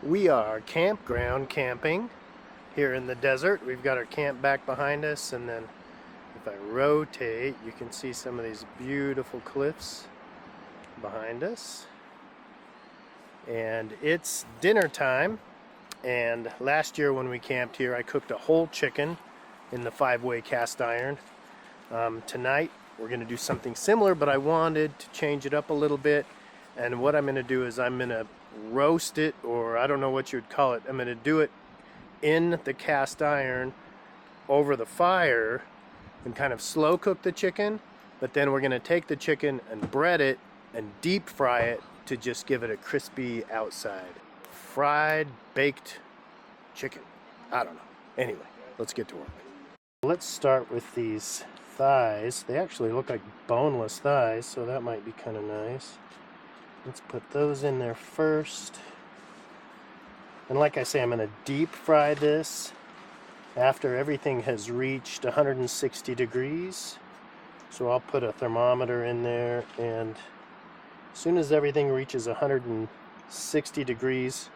We are campground camping here in the desert. We've got our camp back behind us, and then if I rotate, you can see some of these beautiful cliffs behind us. And it's dinner time, and last year when we camped here, I cooked a whole chicken in the 5-way cast iron. Tonight we're going to do something similar, but I wanted to change it up a little bit, and what I'm going to do is I'm going to roast it, or I don't know what you would call it. I'm going to do it in the cast iron over the fire and kind of slow cook the chicken, but then we're going to take the chicken and bread it and deep fry it to just give it a crispy outside. Fried, baked chicken. I don't know. Anyway, let's get to work. Let's start with these thighs. They actually look like boneless thighs, so that might be kind of nice. Let's put those in there first. And like I say, I'm going to deep fry this after everything has reached 160 degrees. So I'll put a thermometer in there, and as soon as everything reaches 160 degrees,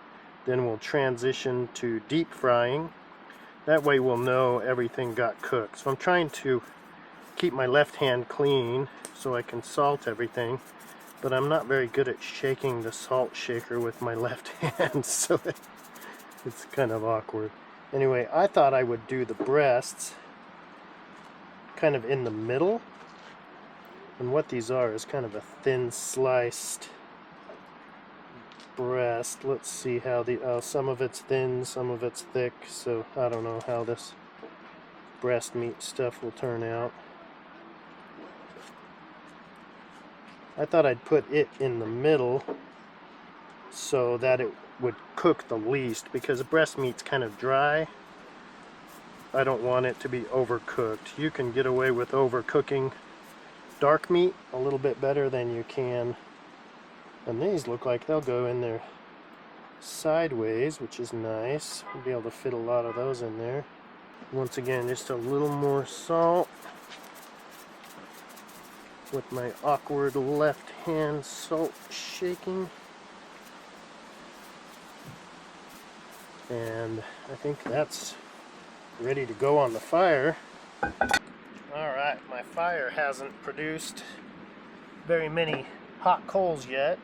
then we'll transition to deep frying. That way we'll know everything got cooked. So I'm trying to keep my left hand clean so I can salt everything, but I'm not very good at shaking the salt shaker with my left hand, so it's kind of awkward. Anyway, I thought I would do the breasts kind of in the middle, and what these are is kind of a thin sliced breast. Let's see how some of it's thin, some of it's thick, so I don't know how this breast meat stuff will turn out. I thought I'd put it in the middle so that it would cook the least, because breast meat's kind of dry. I don't want it to be overcooked. You can get away with overcooking dark meat a little bit better than you can. And these look like they'll go in there sideways, which is nice. We'll be able to fit a lot of those in there. Once again, just a little more salt with my awkward left hand salt shaking. And I think that's ready to go on the fire. Alright, my fire hasn't produced very many hot coals yet,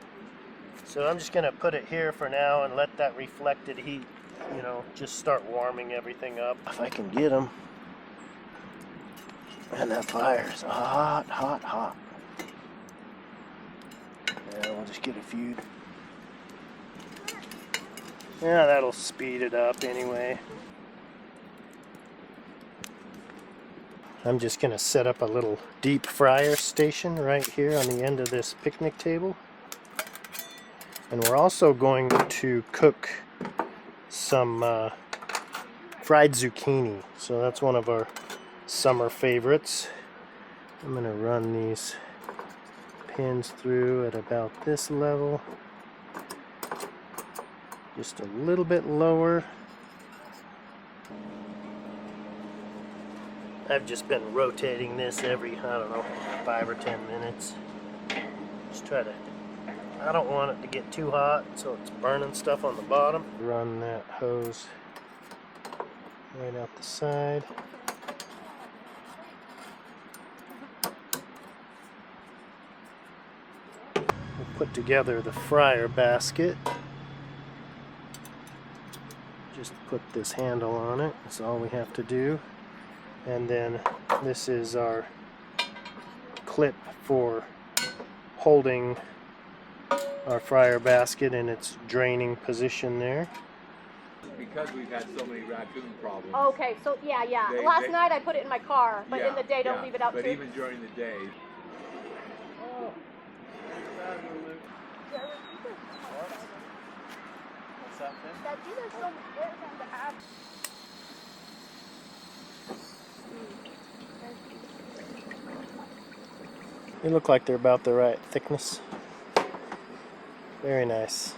so I'm just going to put it here for now and let that reflected heat, just start warming everything up. If I can get them. And that fire is hot, hot, hot. Yeah, we'll just get a few. Yeah, that'll speed it up anyway. I'm just going to set up a little deep fryer station right here on the end of this picnic table. And we're also going to cook some fried zucchini. So that's one of our summer favorites. I'm going to run these pins through at about this level. Just a little bit lower. I've just been rotating this every, 5 or 10 minutes. Just try to, I don't want it to get too hot so it's burning stuff on the bottom. Run that hose right out the side. We'll put together the fryer basket. Just put this handle on it, that's all we have to do. And then this is our clip for holding our fryer basket in its draining position there. Because we've had so many raccoon problems. Okay, so yeah. Last night I put it in my car, but in the day don't leave it out but too. even during the day. Oh. They look like they're about the right thickness. Very nice.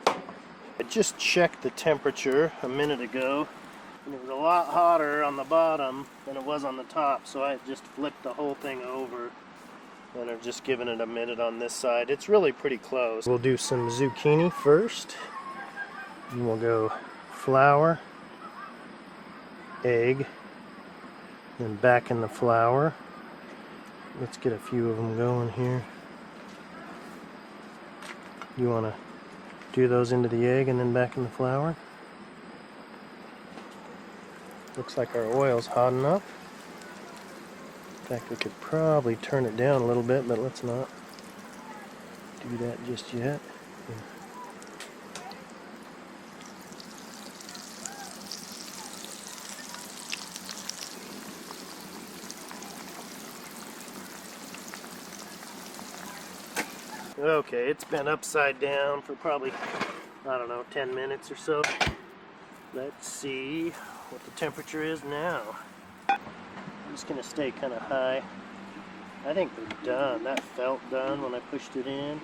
I just checked the temperature a minute ago, and it was a lot hotter on the bottom than it was on the top, so I just flipped the whole thing over and I've just given it a minute on this side. It's really pretty close. We'll do some zucchini first. And we'll go flour, egg, then back in the flour. Let's get a few of them going here. You want to do those into the egg and then back in the flour? Looks like our oil's hot enough. In fact, we could probably turn it down a little bit, but let's not do that just yet. Okay, it's been upside down for probably, I don't know, 10 minutes or so. Let's see what the temperature is now. I'm just gonna stay kind of high. I think they're done. That felt done when I pushed it in.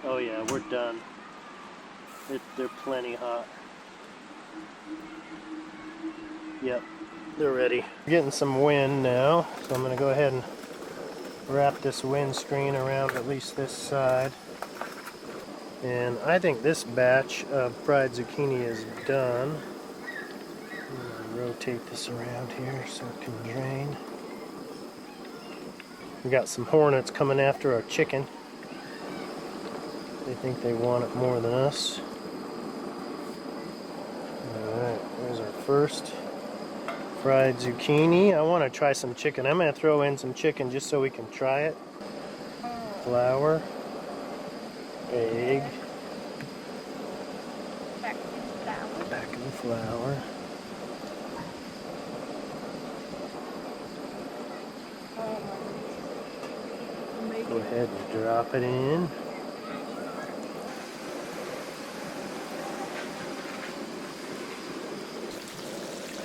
Oh yeah, we're done. They're plenty hot. Yep, they're ready. We're getting some wind now, so I'm gonna go ahead and wrap this windscreen around at least this side. And I think this batch of fried zucchini is done. I'm gonna rotate this around here so it can drain. We got some hornets coming after our chicken. They think they want it more than us. Alright, there's our first fried zucchini. I want to try some chicken. I'm going to throw in some chicken just so we can try it. Flour, egg, back in the flour. Go ahead and drop it in.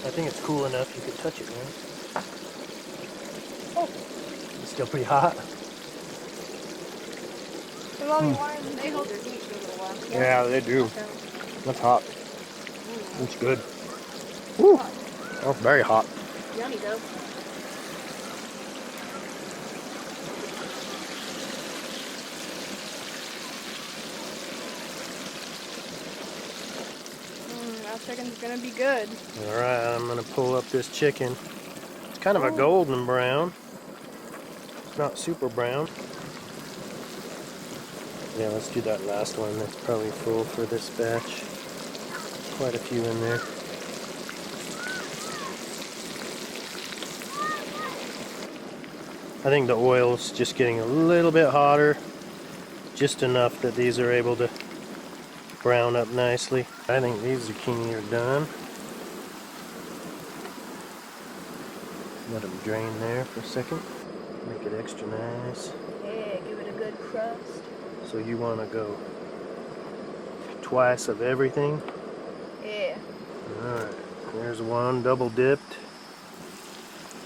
I think it's cool enough you could touch it, right? Oh. It's still pretty hot. They hold their heat for a little while. Yeah, they do. That's hot. It's good. Woo. Oh, very hot. Yummy though. That chicken's gonna be good. Alright, I'm gonna pull up this chicken. It's kind of a golden brown. It's not super brown. Yeah, let's do that last one. That's probably full for this batch. Quite a few in there. I think the oil's just getting a little bit hotter. Just enough that these are able to brown up nicely. I think these zucchini are done. Let them drain there for a second. Make it extra nice. Yeah, give it a good crust. So you want to go twice of everything? Yeah. Alright, there's one double dipped.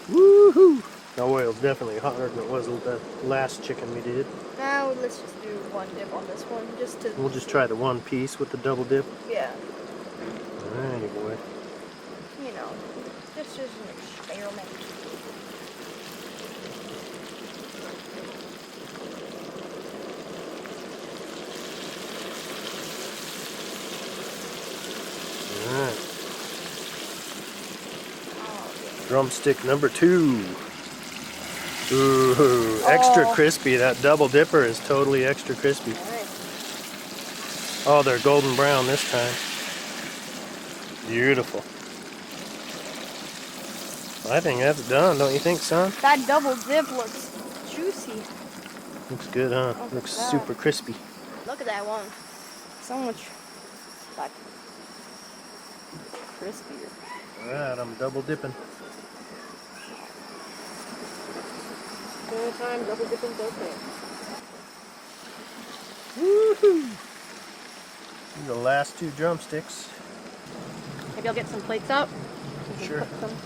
Woohoo! The oil's definitely hotter than it was with the last chicken we did. Now let's just do one dip on this one, just to... We'll just try the one piece with the double dip. Yeah. Alrighty, boy. You know, it's just an experiment. Alright. Drumstick number 2. Ooh, extra crispy. That double dipper is totally extra crispy. Nice. Oh, they're golden brown this time. Beautiful. I think that's done, don't you think, son? That double dip looks juicy. Looks good, huh? Look Looks at that. super crispy. Look at that one. So much like crispier. Alright, I'm double dipping. Anytime double dipping's okay. Woohoo! The last 2 drumsticks. Maybe I'll get some plates up. Sure. Put some.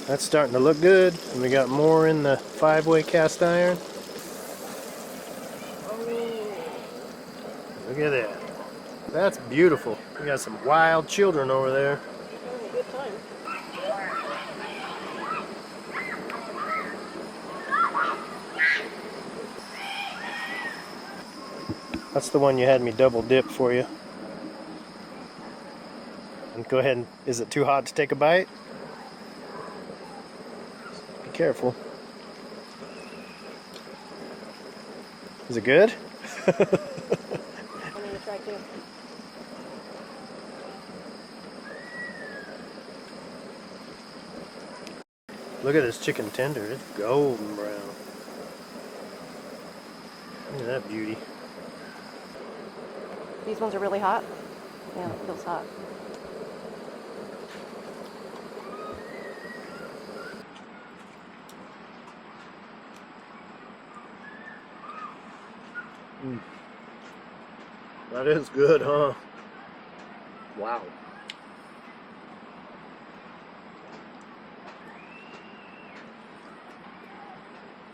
That's starting to look good. And we got more in the 5-way cast iron. Look at that. That's beautiful. We got some wild children over there. Having a good time. That's the one you had me double dip for you. And go ahead and, is it too hot to take a bite? Be careful. Is it good? I'm gonna try too. Look at this chicken tender. It's golden brown. Look at that beauty. These ones are really hot. Yeah, it feels hot. That is good, huh? Wow.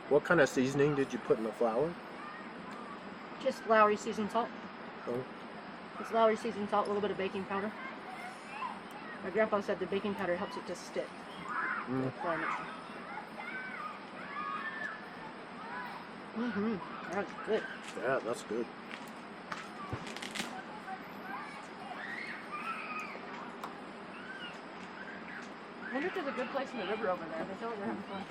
What kind of seasoning did you put in the flour? Just Lowery seasoned salt. Oh. It's Lowery seasoned salt, a little bit of baking powder. My grandpa said the baking powder helps it to stick. That's good. Yeah, that's good. I wonder if there's a good place in the river over there. They tell they're having fun.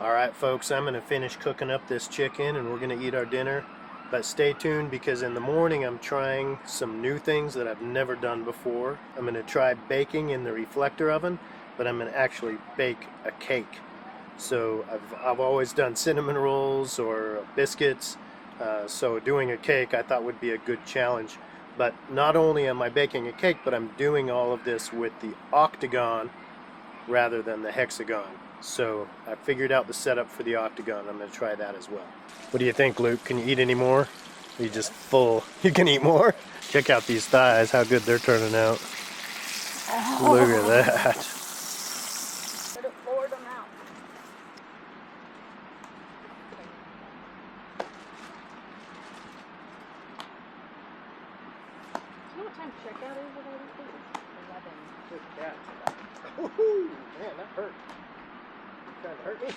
Alright folks, I'm going to finish cooking up this chicken and we're going to eat our dinner. But stay tuned because in the morning I'm trying some new things that I've never done before. I'm going to try baking in the reflector oven, but I'm going to actually bake a cake. So I've always done cinnamon rolls or biscuits, so doing a cake I thought would be a good challenge. But not only am I baking a cake, but I'm doing all of this with the octagon rather than the hexagon. So I figured out the setup for the octagon. I'm going to try that as well. What do you think, Luke? Can you eat any more? Are you just full? You can eat more? Check out these thighs, how good they're turning out. Look at that. Could have poured them out. Do you know what time checkout is with all these things? 11. Good cat. Woohoo! Man, that hurt. You trying to hurt me?